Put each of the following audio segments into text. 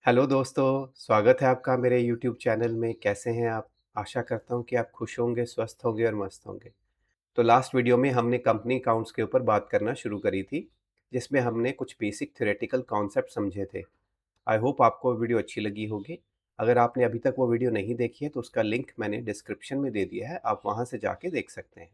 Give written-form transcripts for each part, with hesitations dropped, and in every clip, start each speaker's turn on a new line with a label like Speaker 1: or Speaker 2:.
Speaker 1: Hello दोस्तों, स्वागत है आपका मेरे यूट्यूब चैनल में। कैसे हैं आप? आशा करता हूँ कि आप खुश होंगे, स्वस्थ होंगे और मस्त होंगे। तो लास्ट वीडियो में हमने कंपनी अकाउंट्स के ऊपर बात करना शुरू करी थी, जिसमें हमने कुछ बेसिक थ्योरेटिकल कॉन्सेप्ट समझे थे। आई होप आपको वो वीडियो अच्छी लगी होगी। अगर आपने अभी तक वो वीडियो नहीं देखी है तो उसका लिंक मैंने डिस्क्रिप्शन में दे दिया है, आप वहाँ से जाके देख सकते हैं।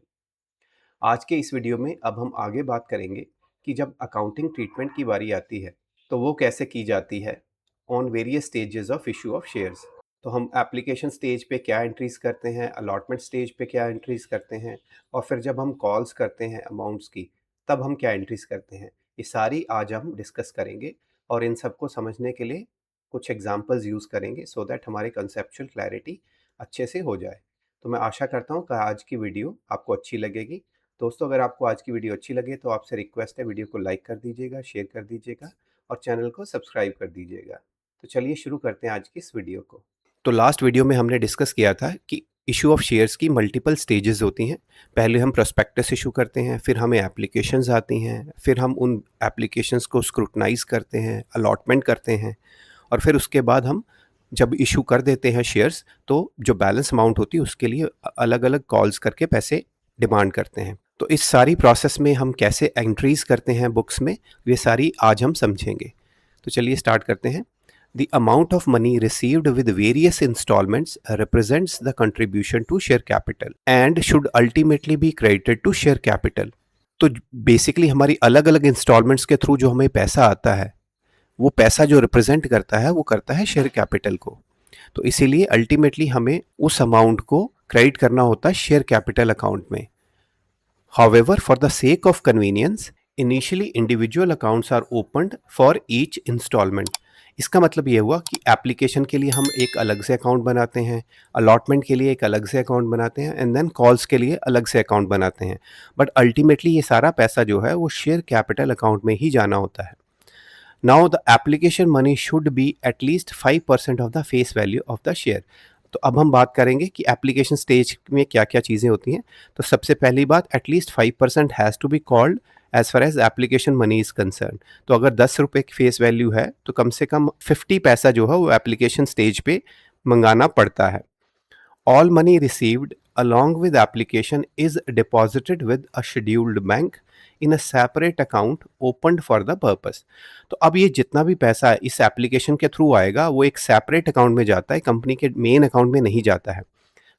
Speaker 1: आज के इस वीडियो में अब हम आगे बात करेंगे कि जब अकाउंटिंग ट्रीटमेंट की बारी आती है तो वो कैसे की जाती है on various stages of issue of shares. तो हम एप्लीकेशन स्टेज पे क्या एंट्रीज करते हैं, अलॉटमेंट स्टेज पे क्या एंट्रीज करते हैं, और फिर जब हम कॉल्स करते हैं अमाउंट्स की तब हम क्या एंट्रीज करते हैं। ये सारी आज हम डिस्कस करेंगे और इन सबको समझने के लिए कुछ एग्जांपल्स यूज़ करेंगे सो दैट हमारी कंसेप्चुअल क्लैरिटी अच्छे से हो जाए। तो मैं आशा करता हूँ कि आज की वीडियो आपको अच्छी लगेगी। दोस्तों, अगर आपको आज की वीडियो अच्छी लगे तो आपसे रिक्वेस्ट है, वीडियो को लाइक कर दीजिएगा, शेयर कर दीजिएगा और चैनल को सब्सक्राइब कर दीजिएगा। तो चलिए शुरू करते हैं आज की इस वीडियो को। तो लास्ट वीडियो में हमने डिस्कस किया था कि इशू ऑफ शेयर्स की मल्टीपल स्टेजेस होती हैं। पहले हम प्रोस्पेक्टस इशू करते हैं, फिर हमें एप्लीकेशंस आती हैं, फिर हम उन एप्लीकेशंस को स्क्रूटनाइज करते हैं, अलॉटमेंट करते हैं, और फिर उसके बाद हम जब इशू कर देते हैं शेयर्स तो जो बैलेंस अमाउंट होती है उसके लिए अलग अलग कॉल्स करके पैसे डिमांड करते हैं। तो इस सारी प्रोसेस में हम कैसे एंट्रीज करते हैं बुक्स में, ये सारी आज हम समझेंगे। तो चलिए स्टार्ट करते हैं। The amount of money received with various installments represents the contribution to share capital and should ultimately be credited to share capital. तो बेसिकली हमारी अलग अलग इंस्टॉलमेंट्स के थ्रू जो हमें पैसा आता है वो पैसा जो रिप्रेजेंट करता है वो करता है शेयर कैपिटल को। तो इसीलिए अल्टीमेटली हमें उस अमाउंट को क्रेडिट करना होता है शेयर कैपिटल अकाउंट में। However, for the sake of convenience, initially individual accounts are opened for each installment. इसका मतलब ये हुआ कि एप्लीकेशन के लिए हम एक अलग से अकाउंट बनाते हैं, अलॉटमेंट के लिए एक अलग से अकाउंट बनाते हैं, एंड देन कॉल्स के लिए अलग से अकाउंट बनाते हैं। बट अल्टीमेटली ये सारा पैसा जो है वो शेयर कैपिटल अकाउंट में ही जाना होता है। Now the application money should be at least 5% of the face value of the share. तो अब हम बात करेंगे कि एप्लीकेशन स्टेज में क्या क्या चीज़ें होती हैं। तो सबसे पहली बात, at least 5% has to be called as far as application money is concern. तो अगर 10 रुपये की फेस वैल्यू है तो कम से कम 50 पैसा जो है वो एप्लीकेशन स्टेज पे मंगाना पड़ता है। All money received along with application is deposited with a scheduled bank in a separate account opened for the purpose. तो अब ये जितना भी पैसा है इस एप्लीकेशन के थ्रू आएगा वो एक सेपरेट अकाउंट में जाता है, कंपनी के मेन अकाउंट में नहीं जाता है,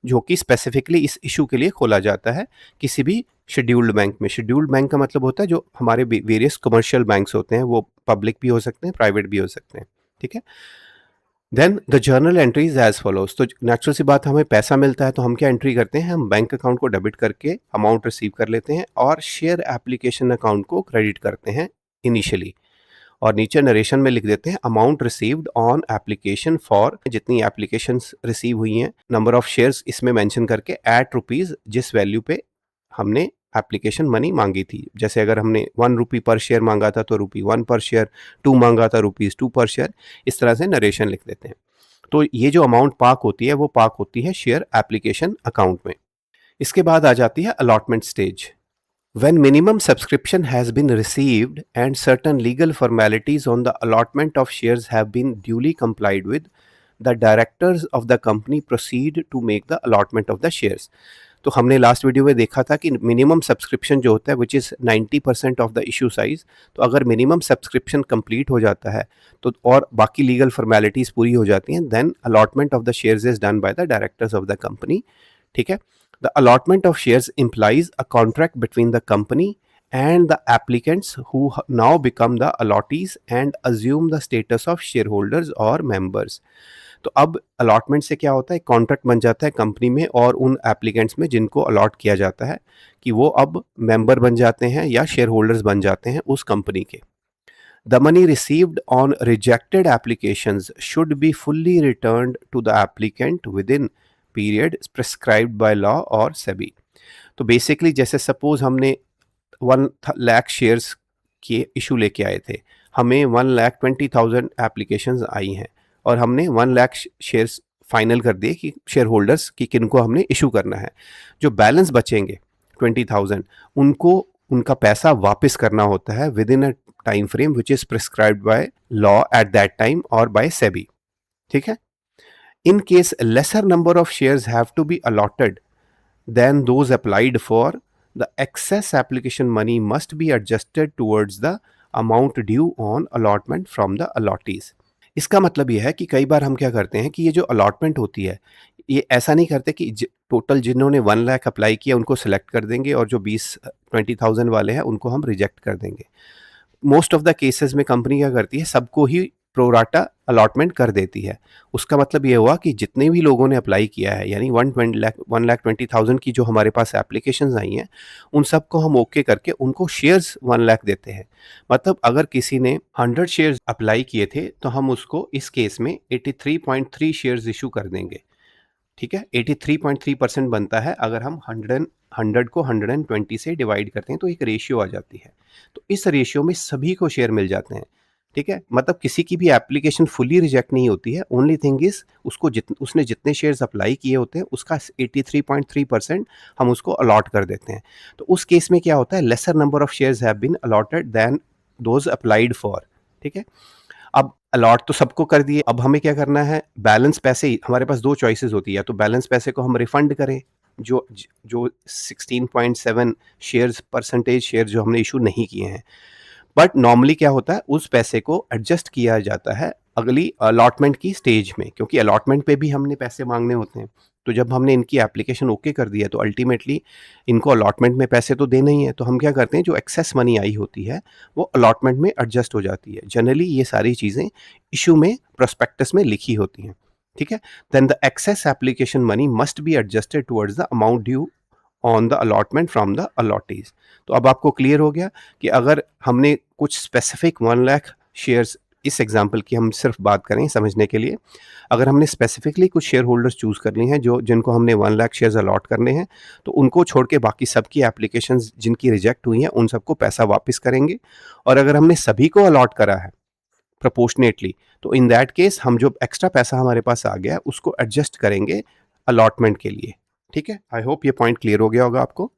Speaker 1: जो कि स्पेसिफिकली इस इशू के लिए खोला जाता है किसी भी शेड्यूल्ड बैंक में। शेड्यूल्ड बैंक का मतलब होता है जो हमारे वेरियस कमर्शियल बैंक्स होते हैं, वो पब्लिक भी हो सकते हैं, प्राइवेट भी हो सकते हैं। ठीक है। Then the journal entries as follows. तो नेचुरल सी बात, हमें पैसा मिलता है तो हम क्या एंट्री करते हैं, हम बैंक अकाउंट को डेबिट करके अमाउंट रिसीव कर लेते हैं और शेयर एप्लीकेशन अकाउंट को क्रेडिट करते हैं इनिशियली, और नीचे नरेशन में लिख देते हैं amount received on application for, जितनी एप्लीकेशंस रिसीव हुई हैं, नंबर ऑफ शेयर्स इसमें मेंशन करके एट रुपीज़, जिस वैल्यू पे हमने एप्लीकेशन मनी मांगी थी। जैसे अगर हमने 1 रुपी पर शेयर मांगा था तो ₹1 पर शेयर, 2 मांगा था ₹2 पर शेयर, इस तरह से नरेशन लिख देते हैं। तो ये जो अमाउंट पार्क होती है वो पार्क होती है शेयर एप्लीकेशन अकाउंट में। इसके बाद आ जाती है allotment stage. When minimum subscription has been received and certain legal formalities on the allotment of shares have been duly complied with, the directors of the company proceed to make the allotment of the shares. तो हमने last video में देखा था कि minimum subscription जो होता है which is 90% of the issue size. तो अगर मिनिमम सब्सक्रिप्शन कंप्लीट हो जाता है तो और बाकी लीगल फॉर्मेलिटीज़ पूरी हो जाती हैं, then allotment of the shares is done by the directors of the company. ठीक है। The allotment of shares implies a contract between the company and the applicants who now become the allottees and assume the status of shareholders or members. तो अब allotment से क्या होता है, contract बन जाता है कंपनी में और उन एप्लीकेंट्स में जिनको अलॉट किया जाता है कि वो अब मेंबर बन जाते हैं या शेयर होल्डर्स बन जाते हैं उस कंपनी के। The money received on rejected applications should be fully returned to the applicant within period prescribed by law और सेबी। तो बेसिकली जैसे सपोज हमने 1 लाख शेयर्स के इशू लेके आए थे, हमें 1,20,000 एप्लीकेशंस आई हैं और हमने 1 लाख शेयर्स फाइनल कर दिए कि शेयर होल्डर्स की किनको हमने इशू करना है। जो बैलेंस बचेंगे 20,000 उनको उनका पैसा वापस करना होता है with in a time frame which is prescribed by law at that time और बाय सेबी। ठीक है। In case lesser number of shares have to be allotted than those applied for, the excess application money must be adjusted towards the amount due on allotment from the allottees. इसका मतलब यह है कि कई बार हम क्या करते हैं कि ये जो अलॉटमेंट होती है, ये ऐसा नहीं करते कि टोटल जिन्होंने 1 लाख अप्लाई किया उनको सेलेक्ट कर देंगे और जो 20,000 वाले हैं उनको हम रिजेक्ट कर देंगे। मोस्ट ऑफ द केसेस में कंपनी क्या करती है, सबको ही प्रोराटा अलॉटमेंट कर देती है। उसका मतलब ये हुआ कि जितने भी लोगों ने अप्लाई किया है, यानी 1,20,000 की जो हमारे पास एप्लीकेशंस आई हैं, उन सबको हम ओके करके उनको शेयर्स 1 लाख देते हैं। मतलब अगर किसी ने 100 शेयर्स अप्लाई किए थे तो हम उसको इस केस में 83.3 शेयर्स इशू कर देंगे। ठीक है, 83.3% बनता है अगर हम 100 को 120 से डिवाइड करते हैं तो एक रेशियो आ जाती है। तो इस रेशियो में सभी को शेयर मिल जाते हैं। ठीक है, मतलब किसी की भी एप्लीकेशन फुली रिजेक्ट नहीं होती है। ओनली थिंग इज उसको उसने जितने शेयर्स अप्लाई किए होते हैं उसका 83.3% हम उसको अलॉट कर देते हैं। तो उस केस में क्या होता है, lesser number of shares have been allotted than those applied for. ठीक है, अब अलॉट तो सबको कर दिए, अब हमें क्या करना है, बैलेंस पैसे हमारे पास 2 चॉइसेस होती है, या तो बैलेंस पैसे को हम रिफंड करें, जो 16.7 शेयर्स परसेंटेज शेयर जो हमने इशू नहीं किए हैं। बट नॉर्मली क्या होता है, उस पैसे को एडजस्ट किया जाता है अगली अलॉटमेंट की स्टेज में, क्योंकि अलॉटमेंट पे भी हमने पैसे मांगने होते हैं। तो जब हमने इनकी एप्लीकेशन ओके कर दिया तो अल्टीमेटली इनको अलॉटमेंट में पैसे तो देना ही है। तो हम क्या करते हैं, जो एक्सेस मनी आई होती है वो अलॉटमेंट में एडजस्ट हो जाती है। जनरली ये सारी चीज़ें इशू में प्रोस्पेक्टस में लिखी होती हैं। ठीक है, then the excess application money must be adjusted towards the amount due on the allotment from the allottees. तो अब आपको क्लियर हो गया कि अगर हमने कुछ स्पेसिफिक 1 लाख शेयर्स, इस एग्जांपल की हम सिर्फ बात करें समझने के लिए, अगर हमने स्पेसिफिकली कुछ शेयर होल्डर्स चूज़ करने हैं जो जिनको हमने 1 लाख शेयर्स अलॉट करने हैं, तो उनको छोड़ के बाकी सबकी एप्लीकेशंस जिनकी रिजेक्ट हुई हैं उन सबको पैसा वापस करेंगे। और अगर हमने सभी को अलॉट करा है प्रोपोर्शनेटली, तो इन दैट केस हम जो एक्स्ट्रा पैसा हमारे पास आ गया उसको एडजस्ट करेंगे अलॉटमेंट के लिए। ठीक है, आई होप ये पॉइंट क्लियर हो गया होगा आपको।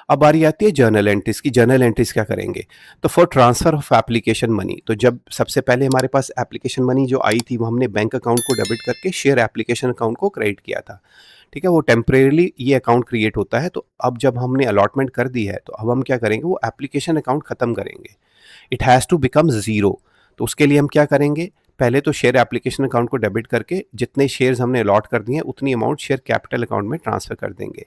Speaker 1: अब बारी आती है जर्नल एंट्रीज की। जर्नल एंट्रीज क्या करेंगे, तो for transfer of application money, तो जब सबसे पहले हमारे पास एप्लीकेशन मनी जो आई थी वो हमने बैंक अकाउंट को डेबिट करके शेयर एप्लीकेशन अकाउंट को क्रेडिट किया था। ठीक है, वो टेम्परेरीली ये अकाउंट क्रिएट होता है। तो अब जब हमने अलॉटमेंट कर दी है तो अब हम क्या करेंगे, वो एप्लीकेशन अकाउंट खत्म करेंगे। It has to become zero. तो उसके लिए हम क्या करेंगे, पहले तो शेयर एप्लीकेशन अकाउंट को डेबिट करके जितने शेयर्स हमने अलॉट कर दिए हैं उतनी अमाउंट शेयर कैपिटल अकाउंट में ट्रांसफर कर देंगे।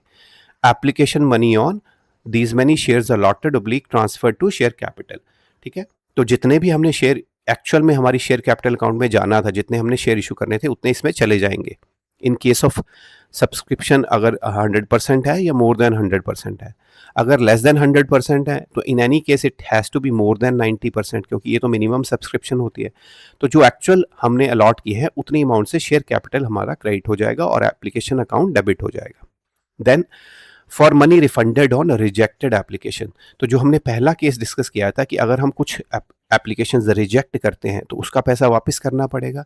Speaker 1: Application money on these many shares allotted oblique transfer to share capital. ठीक है, तो जितने भी हमने शेयर एक्चुअल में हमारी शेयर कैपिटल अकाउंट में जाना था, जितने हमने शेयर इशू करने थे उतने इसमें चले जाएंगे। इन केस ऑफ सब्सक्रिप्शन अगर 100% है या मोर देन 100% है। अगर लेस देन 100% है तो in any case it has to be more than 90%, क्योंकि ये तो मिनिमम सब्सक्रिप्शन होती है। तो जो एक्चुअल हमने अलॉट की है उतनी अमाउंट से शेयर कैपिटल हमारा क्रेडिट हो जाएगा और एप्लीकेशन अकाउंट डेबिट हो जाएगा। Then for money refunded on rejected application, तो जो हमने पहला केस डिस्कस किया था कि अगर हम कुछ एप्लीकेशन रिजेक्ट करते हैं तो उसका पैसा वापस करना पड़ेगा।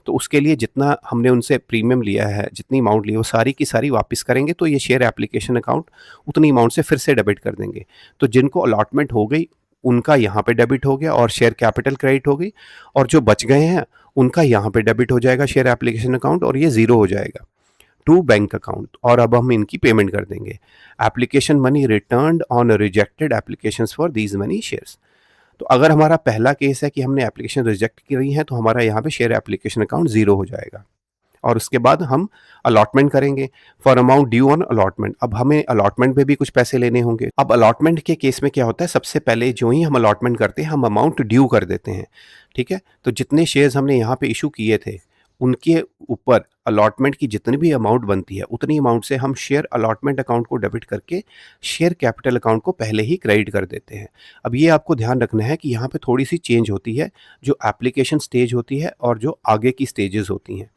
Speaker 1: तो उसके लिए जितना हमने उनसे प्रीमियम लिया है, जितनी अमाउंट ली है वो सारी की सारी वापस करेंगे। तो ये शेयर एप्लीकेशन अकाउंट उतनी अमाउंट से फिर से डेबिट कर देंगे। तो जिनको अलॉटमेंट हो गई उनका यहाँ पे डेबिट हो गया और शेयर कैपिटल क्रेडिट हो गई, और जो बच गए हैं उनका यहाँ पे डेबिट हो जाएगा शेयर एप्लीकेशन अकाउंट, और ये ज़ीरो हो जाएगा टू बैंक अकाउंट। और अब हम इनकी पेमेंट कर देंगे। Application money returned on rejected applications for these money shares. तो अगर हमारा पहला केस है कि हमने एप्लीकेशन रिजेक्ट की रही है तो हमारा यहाँ पे शेयर एप्लीकेशन अकाउंट ज़ीरो हो जाएगा। और उसके बाद हम अलॉटमेंट करेंगे for amount due on allotment. अब हमें अलॉटमेंट पे भी कुछ पैसे लेने होंगे। अब अलॉटमेंट के केस में क्या होता है, सबसे पहले जो ही हम अलॉटमेंट करते हैं हम अमाउंट ड्यू कर देते हैं। ठीक है, तो जितने शेयर्स हमने यहाँ पे इशू किए थे उनके ऊपर अलॉटमेंट की जितनी भी अमाउंट बनती है उतनी अमाउंट से हम शेयर अलॉटमेंट अकाउंट को डेबिट करके शेयर कैपिटल अकाउंट को पहले ही क्रेडिट कर देते हैं। अब ये आपको ध्यान रखना है कि यहाँ पे थोड़ी सी चेंज होती है, जो एप्लीकेशन स्टेज होती है और जो आगे की स्टेजेस होती हैं।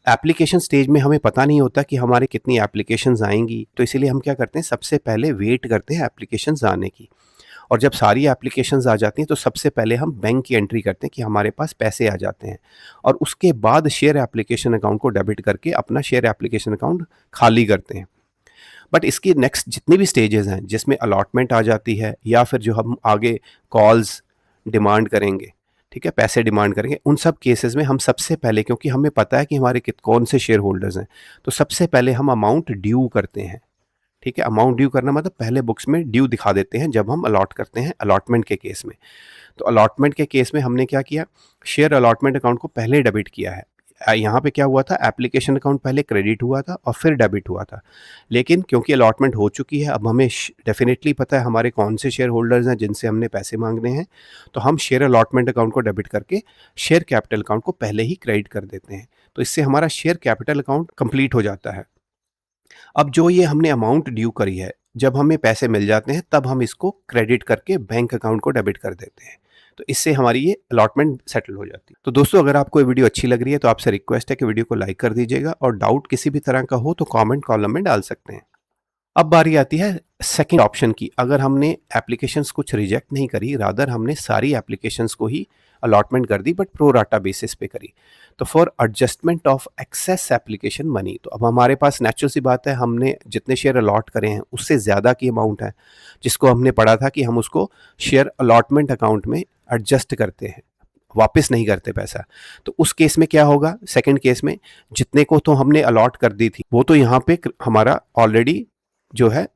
Speaker 1: एप्लीकेशन स्टेज में हमें पता नहीं होता कि हमारे कितनी एप्लीकेशंस आएंगी, तो इसीलिए हम क्या करते हैं, सबसे पहले वेट करते हैं एप्लीकेशंस आने की। और जब सारी एप्लीकेशंस आ जाती हैं तो सबसे पहले हम बैंक की एंट्री करते हैं कि हमारे पास पैसे आ जाते हैं, और उसके बाद शेयर एप्लीकेशन अकाउंट को डेबिट करके अपना शेयर एप्लीकेशन अकाउंट खाली करते हैं। बट इसकी नेक्स्ट जितनी भी स्टेजेस हैं जिसमें अलॉटमेंट आ जाती है या फिर जो हम आगे कॉल्स डिमांड करेंगे, ठीक है, पैसे डिमांड करेंगे, उन सब केसेस में हम सबसे पहले, क्योंकि हमें पता है कि हमारे कौन से शेयर होल्डर्स हैं, तो सबसे पहले हम अमाउंट ड्यू करते हैं। ठीक है, अमाउंट ड्यू करना मतलब पहले बुक्स में ड्यू दिखा देते हैं जब हम अलॉट करते हैं अलॉटमेंट के केस में। तो अलॉटमेंट के केस में हमने क्या किया, शेयर अलॉटमेंट अकाउंट को पहले डेबिट किया है। यहाँ पे क्या हुआ था, एप्लीकेशन अकाउंट पहले क्रेडिट हुआ था और फिर डेबिट हुआ था। लेकिन क्योंकि अलॉटमेंट हो चुकी है, अब हमें डेफिनेटली पता है हमारे कौन से शेयर होल्डर्स हैं जिनसे हमने पैसे मांगने हैं, तो हम शेयर अलॉटमेंट अकाउंट को डेबिट करके शेयर कैपिटल अकाउंट को पहले ही क्रेडिट कर देते हैं। तो इससे हमारा शेयर कैपिटल अकाउंट कंप्लीट हो जाता है। अब जो ये हमने अमाउंट ड्यू करी है, जब हमें पैसे मिल जाते हैं तब हम इसको क्रेडिट करके बैंक अकाउंट को डेबिट कर देते हैं। तो इससे हमारी ये अलॉटमेंट सेटल हो जाती है। तो दोस्तों, अगर आपको ये वीडियो अच्छी लग रही है तो आपसे रिक्वेस्ट है कि वीडियो को लाइक कर दीजिएगा, और डाउट किसी भी तरह का हो तो कमेंट कॉलम में डाल सकते हैं। अब बारी आती है सेकंड ऑप्शन की। अगर हमने एप्लीकेशंस कुछ रिजेक्ट नहीं करी, रादर हमने सारी एप्लीकेशंस को ही अलॉटमेंट कर दी, बट प्रो राटा बेसिस पे करी, तो for adjustment of excess application money, तो अब हमारे पास नेचुरल सी बात है, हमने जितने शेयर अलॉट करे हैं उससे ज़्यादा की अमाउंट है, जिसको हमने पढ़ा था कि हम उसको शेयर अलॉटमेंट अकाउंट में एडजस्ट करते हैं, वापस नहीं करते पैसा। तो उस केस में क्या होगा, सेकंड केस में जितने को तो हमने अलॉट कर दी थी वो तो यहाँ पे हमारा ऑलरेडी जो है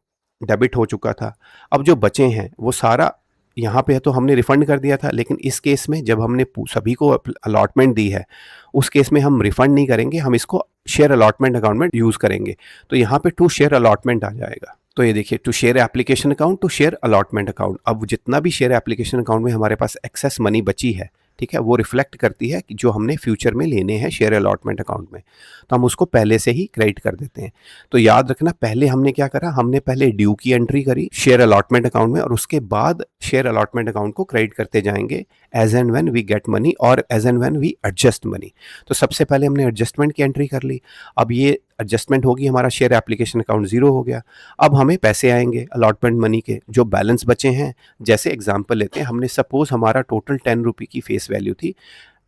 Speaker 1: डेबिट हो चुका था। अब जो बचे हैं वो सारा यहाँ पे है तो हमने रिफंड कर दिया था, लेकिन इस केस में जब हमने सभी को अलॉटमेंट दी है, उस केस में हम रिफंड नहीं करेंगे, हम इसको शेयर अलॉटमेंट अकाउंट में यूज़ करेंगे। तो यहाँ पे टू शेयर अलॉटमेंट आ जाएगा। तो ये देखिए, to share application account to share allotment account. अब जितना भी शेयर एप्लीकेशन अकाउंट में हमारे पास एक्सेस मनी बची है, ठीक है, वो रिफ्लेक्ट करती है कि जो हमने फ्यूचर में लेने हैं शेयर अलॉटमेंट अकाउंट में, तो हम उसको पहले से ही क्रेडिट कर देते हैं। तो याद रखना, पहले हमने क्या करा, हमने पहले ड्यू की एंट्री करी शेयर अलॉटमेंट अकाउंट में, और उसके बाद शेयर अलॉटमेंट अकाउंट को क्रेडिट करते जाएंगे as and when we get money और as and when we adjust money. तो सबसे पहले हमने एडजस्टमेंट की एंट्री कर ली। अब ये एडजस्टमेंट होगी, हमारा शेयर एप्लीकेशन अकाउंट जीरो हो गया। अब हमें पैसे आएंगे अलॉटमेंट मनी के, जो बैलेंस बचे हैं। जैसे एग्जांपल लेते हैं, हमने सपोज हमारा टोटल 10 रुपये की फेस वैल्यू थी,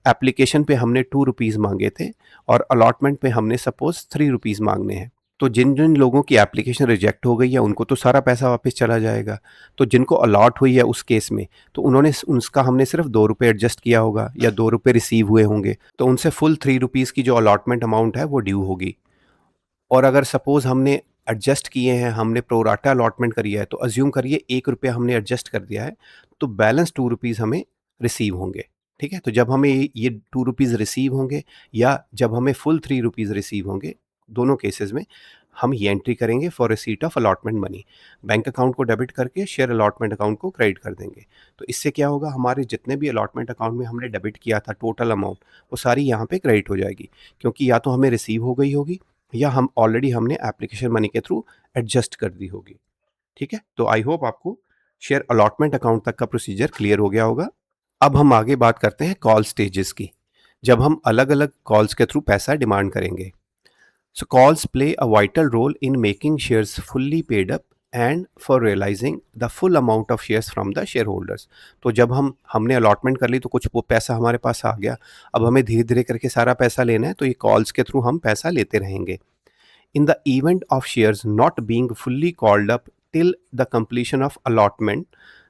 Speaker 1: एप्लीकेशन पे हमने 2 रुपीज़ मांगे थे और अलॉटमेंट पे हमने सपोज 3 रुपीज़ मांगने हैं। तो जिन जिन लोगों की एप्लीकेशन रिजेक्ट हो गई है उनको तो सारा पैसा वापस चला जाएगा। तो जिनको अलॉट हुई है उस केस में, तो उन्होंने उसका हमने सिर्फ 2 रुपये एडजस्ट किया होगा या 2 रुपये रिसीव हुए होंगे, तो उनसे फुल 3 रुपीज़ की जो अलॉटमेंट अमाउंट है वो ड्यू होगी। और अगर सपोज़ हमने एडजस्ट किए हैं, हमने प्रो राटा अलॉटमेंट करी है, तो अज़्यूम करिए 1 रुपया हमने एडजस्ट कर दिया है, तो बैलेंस 2 रुपीज़ हमें रिसीव होंगे, ठीक है? तो जब हमें ये 2 रुपीज़ रिसीव होंगे या जब हमें फुल 3 रुपीज़ रिसीव होंगे, दोनों केसेस में हम ये एंट्री करेंगे for receipt of allotment money. Bank account को डेबिट करके शेयर अलॉटमेंट अकाउंट को क्रेडिट कर देंगे। तो इससे क्या होगा, हमारे जितने भी अलॉटमेंट अकाउंट में हमने डेबिट किया था टोटल अमाउंट, वो सारी यहाँ पे क्रेडिट हो जाएगी, क्योंकि या तो हमें रिसीव हो गई होगी या हम ऑलरेडी हमने एप्लीकेशन मनी के थ्रू एडजस्ट कर दी होगी। ठीक है, तो आई होप आपको शेयर अलॉटमेंट अकाउंट तक का प्रोसीजर क्लियर हो गया होगा। अब हम आगे बात करते हैं कॉल स्टेजेस की, जब हम अलग अलग कॉल्स के थ्रू पैसा डिमांड करेंगे। So calls play a vital role in making shares fully paid up and for realising the full amount of shares from the share holders. तो जब हमने अलॉटमेंट कर ली तो कुछ पैसा हमारे पास आ गया, अब हमें धीरे धीरे करके सारा पैसा लेना है, तो ये कॉल्स के थ्रू हम पैसा लेते रहेंगे। In the event of shares not being fully called up till the completion of allotment,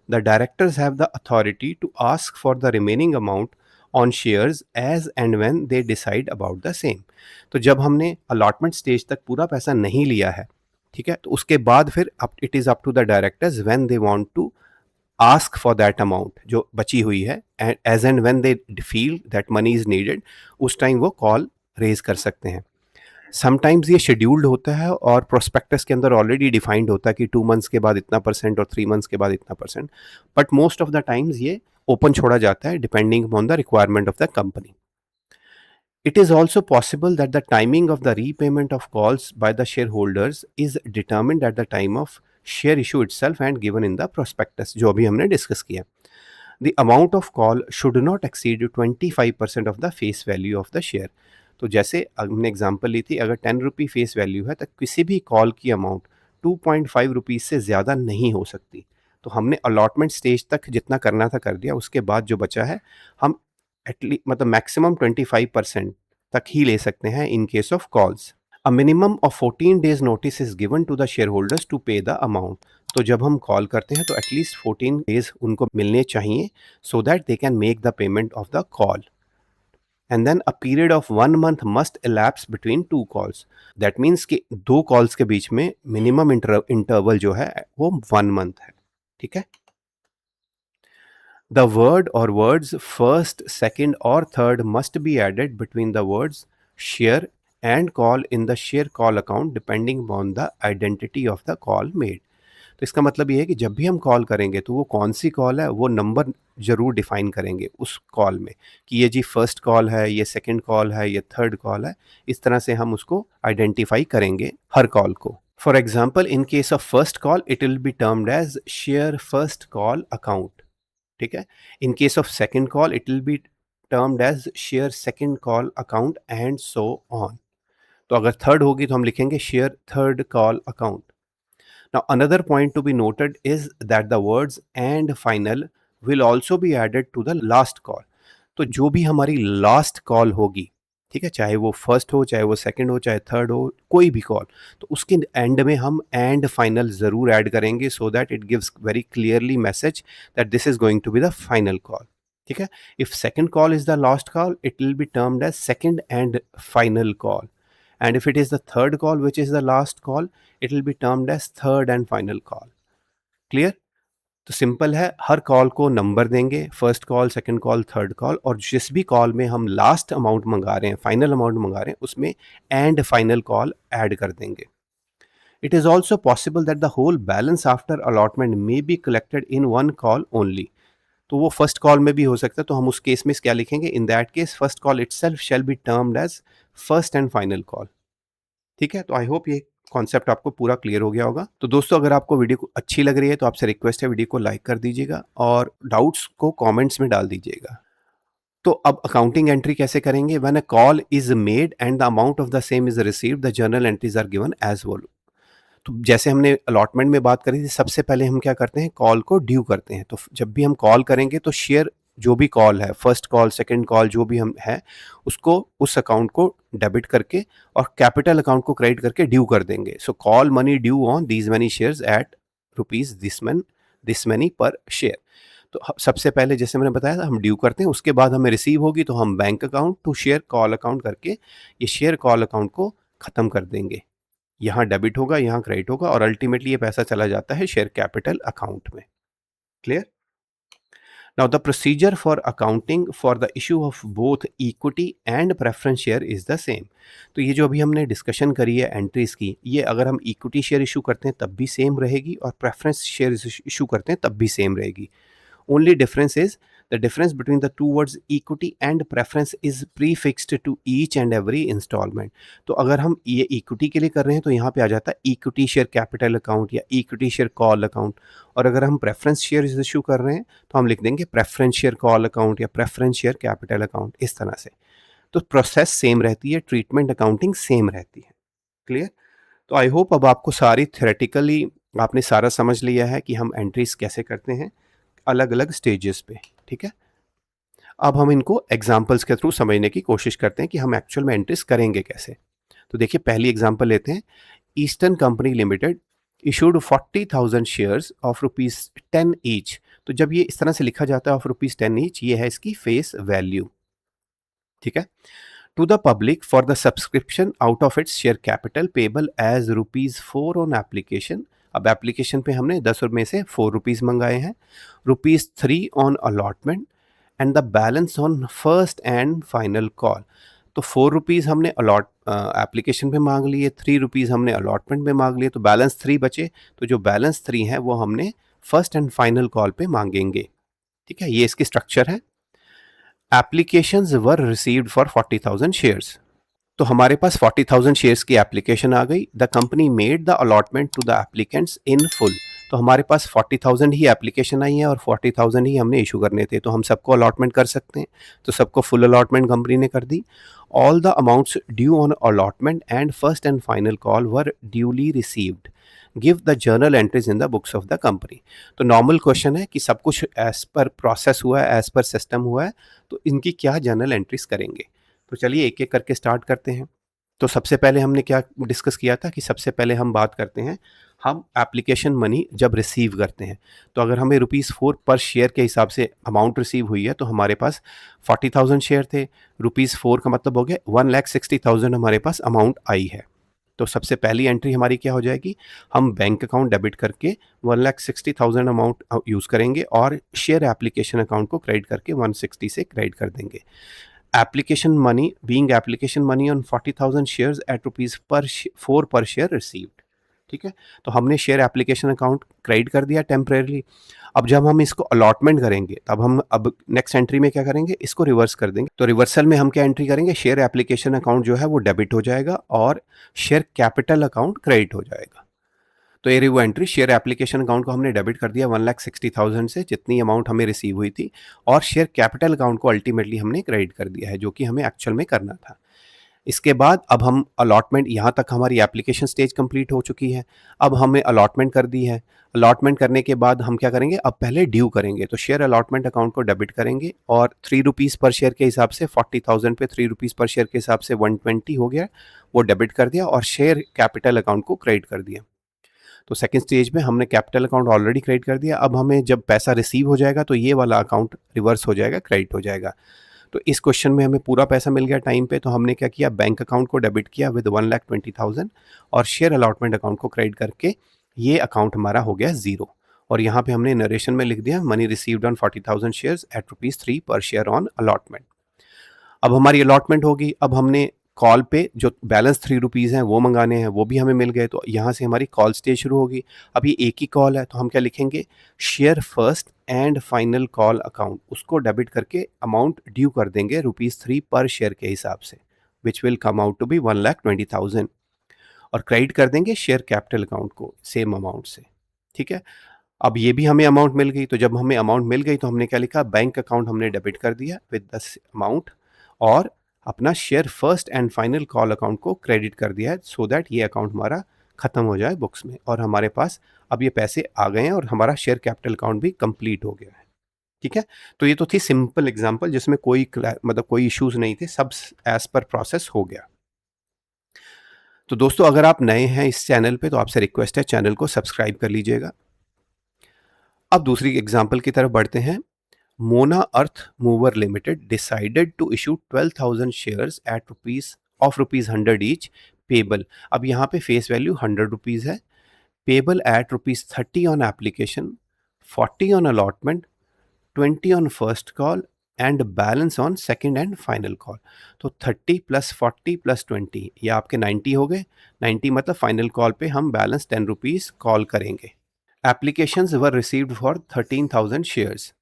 Speaker 1: the directors have the authority to ask for the remaining amount on shares as and when they decide about the same. तो जब हमने allotment stage तक पूरा पैसा नहीं लिया है, ठीक है, तो उसके बाद फिर it is up to the directors when they want to ask for that amount जो बची हुई है, as and when they feel that money is needed, उस टाइम वो कॉल रेज कर सकते हैं। समटाइम्स ये शेड्यूल्ड होता है और प्रोस्पेक्टस के अंदर ऑलरेडी डिफाइंड होता है कि 2 मंथ्स के बाद इतना परसेंट और 3 मंथ्स के बाद इतना percent, but most of the times ये ओपन छोड़ा जाता है depending upon the requirement of the company. It is also possible that the timing of the repayment of calls by the shareholders is determined at the time of share issue itself and given in the prospectus, जो अभी हमने discuss किया। The amount of call should not exceed 25% of the face value of the share। तो जैसे हमने example ली थी, अगर 10 रुपी face value है तो किसी भी कॉल की अमाउंट 2.5 रुपीज़ से ज़्यादा नहीं हो सकती। तो हमने अलॉटमेंट स्टेज तक जितना करना था कर दिया, उसके बाद जो बचा है हम मतलब मैक्सिमम 25% तक ही ले सकते हैं in case of calls. A minimum of 14 days notice is given to the share holders to pay the amount. तो जब हम कॉल करते हैं तो एटलीस्ट 14 डेज उनको मिलने चाहिए, so that they can make the payment of the call. And then a period of 1 month must elapse between 2 calls. That means कि 2 कॉल्स के बीच में मिनिमम इंटरवल जो है वो 1 मंथ है। ठीक है। The word or words first, second, or third must be added between the words share and call in the share call account depending upon the identity of the call made। तो इसका मतलब ये है कि जब भी हम कॉल करेंगे तो वो कौन सी कॉल है वो नंबर ज़रूर डिफाइन करेंगे उस कॉल में, कि ये जी फर्स्ट कॉल है, ये सेकंड कॉल है, ये थर्ड कॉल है। इस तरह से हम उसको आइडेंटिफाई करेंगे हर कॉल को। For example in case of first call it will be termed as share first call account. ठीक है। In case of second call it will be termed as share second call account and so on. तो अगर third होगी तो हम लिखेंगे share third call account. Now another point to be noted is that the words and final will also be added to the last call. तो जो भी हमारी लास्ट कॉल होगी, ठीक है, चाहे वो फर्स्ट हो, चाहे वो सेकंड हो, चाहे थर्ड हो, कोई भी कॉल, तो उसके एंड में हम एंड फाइनल ज़रूर ऐड करेंगे, so that it gives very clearly message that this is going to be the final call. ठीक है। If second call is the last call it will be termed as second and final call, and if it is the third call which is the last call it will be termed as third and final call। Clear. तो simple है, हर call को number देंगे, first call, second call, third call, और जिस भी call में हम last amount मंगा रहे हैं, फाइनल अमाउंट मंगा रहे हैं, उसमें एंड फाइनल कॉल ऐड कर देंगे। It is also possible that the whole balance after allotment may be collected in one call only. तो वो फर्स्ट कॉल में भी हो सकता है, तो हम उस केस में क्या लिखेंगे, in that case first call itself shall be termed as first and final call. ठीक है। तो आई होप ये कॉन्सेप्ट आपको पूरा क्लियर हो गया होगा। तो दोस्तों अगर आपको वीडियो को अच्छी लग रही है तो आपसे रिक्वेस्ट है वीडियो को लाइक कर दीजिएगा और डाउट्स को कमेंट्स में डाल दीजिएगा। तो अब अकाउंटिंग एंट्री कैसे करेंगे। When a call is made and the amount of the same is received the journal entries are given as follow. तो जैसे हमने अलॉटमेंट में बात करी थी, सबसे पहले हम क्या करते हैं, कॉल को ड्यू करते हैं। तो जब भी हम कॉल करेंगे तो शेयर जो भी कॉल है, फर्स्ट कॉल, सेकंड कॉल, जो भी हम है, उसको उस अकाउंट को डेबिट करके और कैपिटल अकाउंट को क्रेडिट करके ड्यू कर देंगे। So call money due on these money shares at rupees this money per share. तो सबसे पहले जैसे मैंने बताया था हम ड्यू करते हैं, उसके बाद हमें रिसीव होगी तो हम bank account to share call account करके ये शेयर कॉल अकाउंट को ख़त्म कर देंगे। यहाँ डेबिट होगा, यहाँ क्रेडिट होगा और अल्टीमेटली ये पैसा चला जाता है शेयर कैपिटल अकाउंट में। Clear. Now the procedure for accounting for the issue of both equity and preference share is the same. तो ये जो अभी हमने डिस्कशन करी है एंट्रीज की, ये अगर हम इक्विटी शेयर इशू करते हैं तब भी सेम रहेगी और प्रेफरेंस शेयर इशू करते हैं तब भी सेम रहेगी। Only difference is the difference between the two words equity and preference is prefixed to each and every installment। तो अगर हम ये इक्विटी के लिए कर रहे हैं तो यहाँ पे आ जाता है इक्विटी शेयर कैपिटल अकाउंट या इक्विटी शेयर कॉल अकाउंट, और अगर हम प्रेफरेंस शेयर इशू कर रहे हैं तो हम लिख देंगे प्रेफरेंस शेयर कॉल अकाउंट या प्रेफरेंस शेयर कैपिटल अकाउंट, इस तरह से। तो प्रोसेस सेम रहती है, ट्रीटमेंट अकाउंटिंग सेम रहती है। क्लियर। तो आई होप अब आपको सारी थ्योरेटिकली आपने सारा समझ लिया है कि हम एंट्रीज कैसे करते हैं अलग अलग स्टेजेस पे। ठीक है। अब हम इनको एग्जाम्पल्स के थ्रू समझने की कोशिश करते हैं कि हम एक्चुअल में एंट्रीज करेंगे कैसे। तो देखिए पहली एग्जाम्पल लेते हैं। Eastern company limited issued 40,000 shares of ₹10 each. तो जब ये इस तरह से लिखा जाता है ऑफ ₹10 ईच, ये है इसकी फेस वैल्यू। ठीक है। To the public for the subscription out of its share capital payable as ₹4 on application. अब एप्लीकेशन पे हमने 10 में से ₹4 मंगाए हैं। ₹3 on allotment and the balance on first and final call. तो ₹4 हमने अलॉट एप्लीकेशन पे मांग लिए, ₹3 हमने अलॉटमेंट में मांग लिए, तो बैलेंस 3 बचे। तो जो बैलेंस 3 है वो हमने फर्स्ट एंड फाइनल कॉल पे मांगेंगे। ठीक है। ये इसकी स्ट्रक्चर है। Applications were received for 40,000 shares. तो हमारे पास 40,000 शेयर्स की एप्लीकेशन आ गई। The company made the allotment to the applicants in full. तो हमारे पास 40,000 ही एप्लीकेशन आई है और 40,000 ही हमने इशू करने थे, तो हम सबको अलॉटमेंट कर सकते हैं। तो सबको फुल अलॉटमेंट कंपनी ने कर दी। All the amounts due on allotment and first and final call were duly received. Give the journal entries in the books of the company. तो नॉर्मल क्वेश्चन है कि सब कुछ एज पर प्रोसेस हुआ है, एज पर सिस्टम हुआ है, तो इनकी क्या जर्नल एंट्रीज करेंगे। तो चलिए एक एक करके स्टार्ट करते हैं। तो सबसे पहले हमने क्या डिस्कस किया था कि सबसे पहले हम बात करते हैं, हम एप्लीकेशन मनी जब रिसीव करते हैं, तो अगर हमें ₹4 पर शेयर के हिसाब से अमाउंट रिसीव हुई है, तो हमारे पास 40,000 शेयर थे, ₹4 का मतलब हो गया 1,60,000 हमारे पास अमाउंट आई है। तो सबसे पहली एंट्री हमारी क्या हो जाएगी, हम बैंक अकाउंट डेबिट करके 1,60,000 अमाउंट यूज़ करेंगे और शेयर एप्लीकेशन अकाउंट को क्रेडिट करके 160 से क्रेडिट कर देंगे। application money being application money on 40,000 shares at rupees per 4 per share received। ठीक है, तो हमने शेयर एप्लीकेशन अकाउंट क्रेडिट कर दिया टेम्परेरली। अब जब हम इसको अलॉटमेंट करेंगे तब हम अब नेक्स्ट एंट्री में क्या करेंगे, इसको रिवर्स कर देंगे। तो रिवर्सल में हम क्या एंट्री करेंगे, शेयर एप्लीकेशन अकाउंट जो है वो डेबिट हो जाएगा और शेयर कैपिटल अकाउंट क्रेडिट हो जाएगा। तो ये रही वो एंट्री, शेयर एप्लीकेशन अकाउंट को हमने डेबिट कर दिया 1,60,000 से, जितनी अमाउंट हमें रिसीव हुई थी, और शेयर कैपिटल अकाउंट को अल्टीमेटली हमने क्रेडिट कर दिया है, जो कि हमें एक्चुअल में करना था। इसके बाद अब हम अलॉटमेंट, यहाँ तक हमारी एप्लीकेशन स्टेज कंप्लीट हो चुकी है। अब हमें अलॉटमेंट कर दी है। अलॉटमेंट करने के बाद हम क्या करेंगे, अब पहले ड्यू करेंगे। तो शेयर अलॉटमेंट अकाउंट को डेबिट करेंगे और ₹3 पर शेयर के हिसाब से 40,000 पे ₹3 पर शेयर के हिसाब से 120 हो गया, वो डेबिट कर दिया और शेयर कैपिटल अकाउंट को क्रेडिट कर दिया। तो सेकंड स्टेज में हमने कैपिटल अकाउंट ऑलरेडी क्रेडिट कर दिया। अब हमें जब पैसा रिसीव हो जाएगा तो ये वाला अकाउंट रिवर्स हो जाएगा, क्रेडिट हो जाएगा। तो इस क्वेश्चन में हमें पूरा पैसा मिल गया टाइम पे, तो हमने क्या किया, बैंक अकाउंट को डेबिट किया विद 1,20,000 और शेयर अलॉटमेंट अकाउंट को क्रेडिट करके ये अकाउंट हमारा हो गया ज़ीरो। और यहाँ पे हमने नरेशन में लिख दिया, money received on 40,000 shares at ₹3 per share on allotment. अब हमारी अलॉटमेंट होगी। अब हमने कॉल पे जो बैलेंस ₹3 हैं वो मंगाने हैं, वो भी हमें मिल गए। तो यहाँ से हमारी कॉल स्टेज शुरू होगी। अब ये एक ही कॉल है, तो हम क्या लिखेंगे, share first and final call account, उसको डेबिट करके अमाउंट ड्यू कर देंगे ₹3 पर शेयर के हिसाब से, which will come out to be 1,20,000, और क्रेडिट कर देंगे शेयर कैपिटल अकाउंट को सेम अमाउंट से। ठीक है, अब ये भी हमें अमाउंट मिल गई। तो जब हमें अमाउंट मिल गई तो हमने क्या लिखा, बैंक अकाउंट हमने डेबिट कर दिया विद द अमाउंट और अपना share first and final call account को क्रेडिट कर दिया है, सो दैट ये अकाउंट हमारा खत्म हो जाए बुक्स में और हमारे पास अब ये पैसे आ गए हैं और हमारा शेयर कैपिटल अकाउंट भी कंप्लीट हो गया है। ठीक है, तो ये तो थी सिंपल एग्जांपल जिसमें कोई मतलब कोई इश्यूज नहीं थे, सब एज पर प्रोसेस हो गया। तो दोस्तों, अगर आप नए हैं इस चैनल पे तो आपसे रिक्वेस्ट है चैनल को सब्सक्राइब कर लीजिएगा। अब दूसरी एग्जांपल की तरफ बढ़ते हैं। Mona Earth Mover Limited decided to issue 12,000 shares at rupees 100 each, payable। अब यहाँ पे फेस वैल्यू ₹100 है, payable at ₹30 on application, 40 on allotment, 20 on first call and balance on second and final call. तो 30 + 40 + 20 ये आपके 90 हो गए। 90 मतलब फाइनल कॉल पे हम बैलेंस ₹10 कॉल करेंगे। Applications were received for 13,000 shares.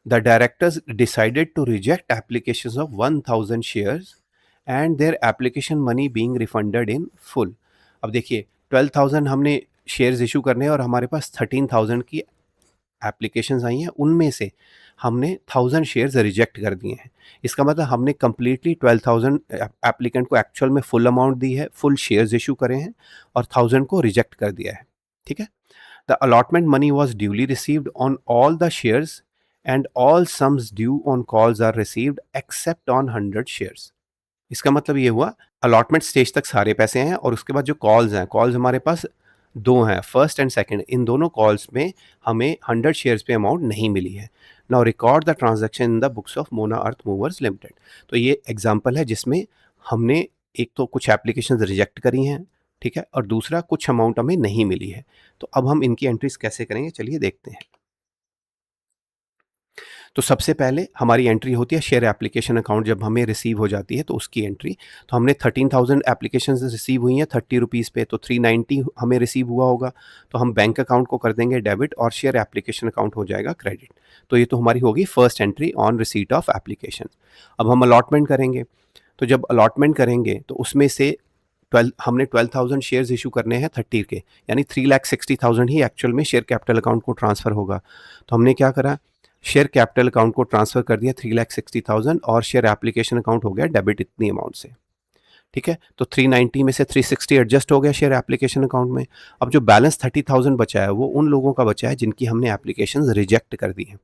Speaker 1: The directors decided to reject applications of 1,000 shares and their application money being refunded in full। अब देखिए 12,000 हमने शेयर्स इशू करने हैं और हमारे पास 13,000 की एप्लीकेशंस आई हैं, उनमें से हमने 1,000 शेयर्स रिजेक्ट कर दिए हैं। इसका मतलब हमने कम्प्लीटली 12,000 एप्लीकेंट को एक्चुअल में फुल अमाउंट दी है, फुल शेयर्स इशू करे हैं और 1,000 को रिजेक्ट कर दिया है। ठीक है, the allotment money was duly received on all the shares and all sums due on calls are received except on 100 shares। इसका मतलब ये हुआ अलॉटमेंट स्टेज तक सारे पैसे हैं और उसके बाद जो कॉल्स हैं, कॉल्स हमारे पास दो हैं, फर्स्ट एंड सेकंड। इन दोनों कॉल्स में हमें 100 शेयर्स पे अमाउंट नहीं मिली है। Now record the transaction in the books of Mona earth movers limited. तो ये एग्जांपल है जिसमें हमने एक तो कुछ एप्लीकेशन रिजेक्ट करी हैं, ठीक है, और दूसरा कुछ अमाउंट हमें नहीं मिली है। तो अब हम इनकी एंट्रीज कैसे करेंगे, चलिए देखते हैं। तो सबसे पहले हमारी एंट्री होती है शेयर एप्लीकेशन अकाउंट, जब हमें रिसीव हो जाती है तो उसकी एंट्री। तो हमने 13,000 एप्लीकेशंस रिसीव हुई हैं ₹30 पे, तो 390 हमें रिसीव हुआ होगा। तो हम बैंक अकाउंट को कर देंगे डेबिट और शेयर एप्लीकेशन अकाउंट हो जाएगा क्रेडिट। तो ये तो हमारी होगी first entry on receipt of application. अब हम अलॉटमेंट करेंगे। तो जब अलॉटमेंट करेंगे तो उसमें से हमने 12,000 शेयर्स इशू करने हैं 30 के, यानी 3,60,000 ही एक्चुअल में शेयर कैपिटल अकाउंट को ट्रांसफ़र होगा। तो हमने क्या करा, शेयर कैपिटल अकाउंट को ट्रांसफ़र कर दिया 3,60,000 और शेयर एप्लीकेशन अकाउंट हो गया डेबिट इतनी अमाउंट से। ठीक है, तो 390 में से 360 एडजस्ट हो गया शेयर एप्लीकेशन अकाउंट में। अब जो बैलेंस 30,000 बचा है वो उन लोगों का बचा है जिनकी हमने एप्लीकेशंस रिजेक्ट कर दी हैं।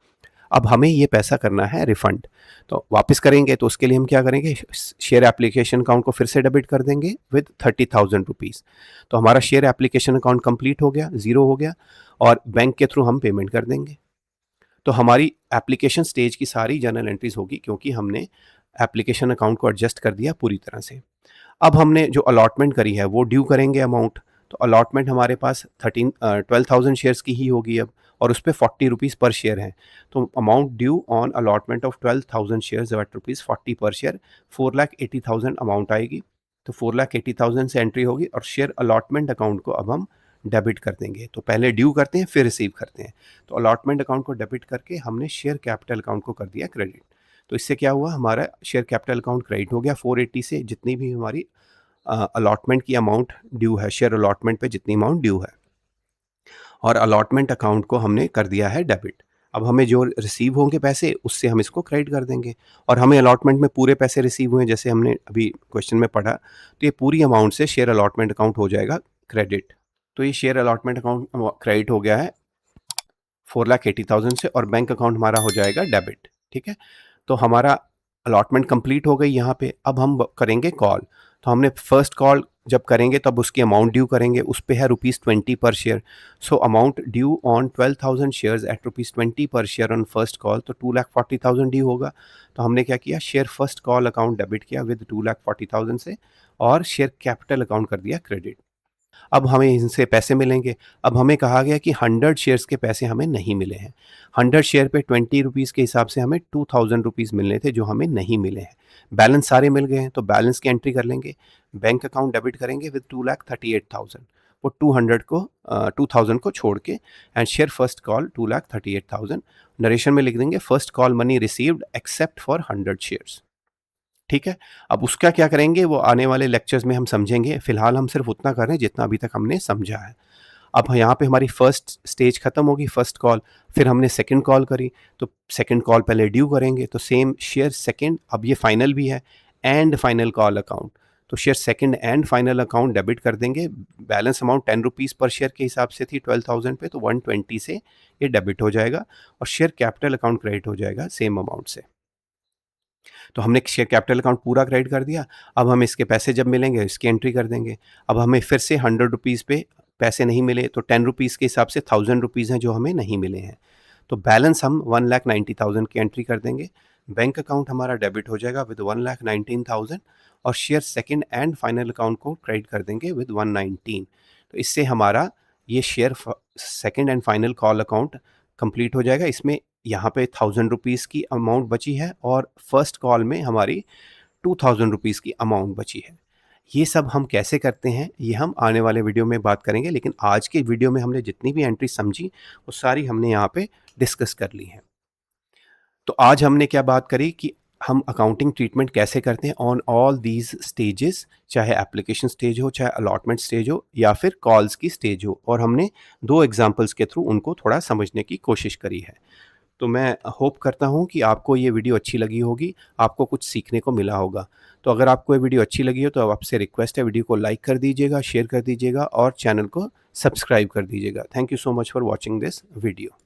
Speaker 1: अब हमें ये पैसा करना है रिफ़ंड। तो वापस करेंगे तो उसके लिए हम क्या करेंगे, शेयर एप्लीकेशन अकाउंट को फिर से डेबिट कर देंगे विद 30,000 रुपीज़। तो हमारा शेयर एप्लीकेशन अकाउंट कंप्लीट हो गया, ज़ीरो हो गया और बैंक के थ्रू हम पेमेंट कर देंगे। तो हमारी एप्लीकेशन स्टेज की सारी जर्नल एंट्रीज़ होगी क्योंकि हमने एप्लीकेशन अकाउंट को एडजस्ट कर दिया पूरी तरह से। अब हमने जो अलॉटमेंट करी है वो ड्यू करेंगे अमाउंट। तो अलॉटमेंट हमारे पास 12,000 शेयर्स की ही होगी अब और उस पे 40 रुपीज़ पर शेयर है। तो amount due on allotment of 12,000 shares at rupees 40 पर शेयर 4,80,000 अमाउंट आएगी। तो 4,80,000 से एंट्री होगी और शेयर अलॉटमेंट अकाउंट को अब हम डेबिट कर देंगे। तो पहले ड्यू करते हैं फिर रिसीव करते हैं। तो अलॉटमेंट अकाउंट को डेबिट करके हमने शेयर कैपिटल अकाउंट को कर दिया क्रेडिट। तो इससे क्या हुआ, हमारा शेयर कैपिटल अकाउंट क्रेडिट हो गया 480 से जितनी भी हमारी अलॉटमेंट की अमाउंट ड्यू है, शेयर अलॉटमेंट पे जितनी अमाउंट ड्यू है और अलॉटमेंट अकाउंट को हमने कर दिया है डेबिट। अब हमें जो रिसीव होंगे पैसे उससे हम इसको क्रेडिट कर देंगे और हमें अलॉटमेंट में पूरे पैसे रिसीव हुए जैसे हमने अभी क्वेश्चन में पढ़ा, तो ये पूरी अमाउंट से शेयर अलॉटमेंट अकाउंट हो जाएगा क्रेडिट। तो ये शेयर अलॉटमेंट अकाउंट क्रेडिट हो गया है 4,80,000 से और बैंक अकाउंट हमारा हो जाएगा डेबिट। ठीक है, तो हमारा अलॉटमेंट कंप्लीट हो गई यहाँ पे। अब हम करेंगे कॉल। तो हमने फर्स्ट कॉल जब करेंगे तब उसकी अमाउंट ड्यू करेंगे, उस पे है ₹20 पर share. So amount due on 12,000 shares at ₹20 पर शेयर ऑन फर्स्ट कॉल, तो 2,40,000 ड्यू होगा। तो हमने क्या किया, share first call account debit किया विद 2,40,000 से और शेयर कैपिटल अकाउंट कर दिया क्रेडिट। अब हमें इनसे पैसे मिलेंगे। अब हमें कहा गया कि 100 शेयर्स के पैसे हमें नहीं मिले हैं। 100 शेयर पे 20 रुपीज़ के हिसाब से हमें 2,000 रुपीज़ मिलने थे जो हमें नहीं मिले हैं। बैलेंस सारे मिल गए हैं तो बैलेंस की एंट्री कर लेंगे। बैंक अकाउंट डेबिट करेंगे विद 2,38,000। वो 2,000 को छोड़ के and share first call 2,38,000। Narration में लिख देंगे first call money received except for 100 shares. ठीक है, अब उसका क्या करेंगे वो आने वाले लेक्चर्स में हम समझेंगे। फिलहाल हम सिर्फ उतना कर रहे हैं जितना अभी तक हमने समझा है। अब यहाँ पे हमारी फर्स्ट स्टेज खत्म होगी, फर्स्ट कॉल। फिर हमने सेकंड कॉल करी, तो सेकंड कॉल पहले ड्यू करेंगे तो सेम शेयर सेकंड, अब ये फाइनल भी है एंड फाइनल कॉल अकाउंट। तो share second and final account debit कर देंगे। बैलेंस अमाउंट 10 रुपीज़ पर शेयर के हिसाब से थी 12,000 पे, तो 120 से ये डेबिट हो जाएगा और शेयर कैपिटल अकाउंट क्रेडिट हो जाएगा सेम अमाउंट से। तो हमने शेयर कैपिटल अकाउंट पूरा क्रेडिट कर दिया। अब हम इसके पैसे जब मिलेंगे इसकी एंट्री कर देंगे। अब हमें फिर से 100 रुपीज़ पे पैसे नहीं मिले तो 10 रुपीज़ के हिसाब से 1000 रुपीज़ हैं जो हमें नहीं मिले हैं। तो बैलेंस हम 1,90,000 की एंट्री कर देंगे। बैंक अकाउंट हमारा डेबिट हो जाएगा विद 1,19,000 और share second and final account को क्रेडिट कर देंगे विद 119। तो इससे हमारा ये share second and final call account complete हो जाएगा। इसमें यहाँ पे 1000 रुपीज़ की अमाउंट बची है और फर्स्ट कॉल में हमारी 2000 रुपीज़ की अमाउंट बची है। ये सब हम कैसे करते हैं ये हम आने वाले वीडियो में बात करेंगे, लेकिन आज के वीडियो में हमने जितनी भी एंट्री समझी वो सारी हमने यहाँ पे डिस्कस कर ली हैं। तो आज हमने क्या बात करी कि हम अकाउंटिंग ट्रीटमेंट कैसे करते हैं ऑन ऑल दीज स्टेजेस, चाहे एप्लीकेशन स्टेज हो, चाहे अलॉटमेंट स्टेज हो या फिर कॉल्स की स्टेज हो, और हमने 2 एग्जांपल्स के थ्रू उनको थोड़ा समझने की कोशिश करी है। तो मैं होप करता हूँ कि आपको ये वीडियो अच्छी लगी होगी, आपको कुछ सीखने को मिला होगा। तो अगर आपको ये वीडियो अच्छी लगी हो तो आपसे रिक्वेस्ट है वीडियो को लाइक कर दीजिएगा, शेयर कर दीजिएगा और चैनल को सब्सक्राइब कर दीजिएगा। Thank you so much for watching this video.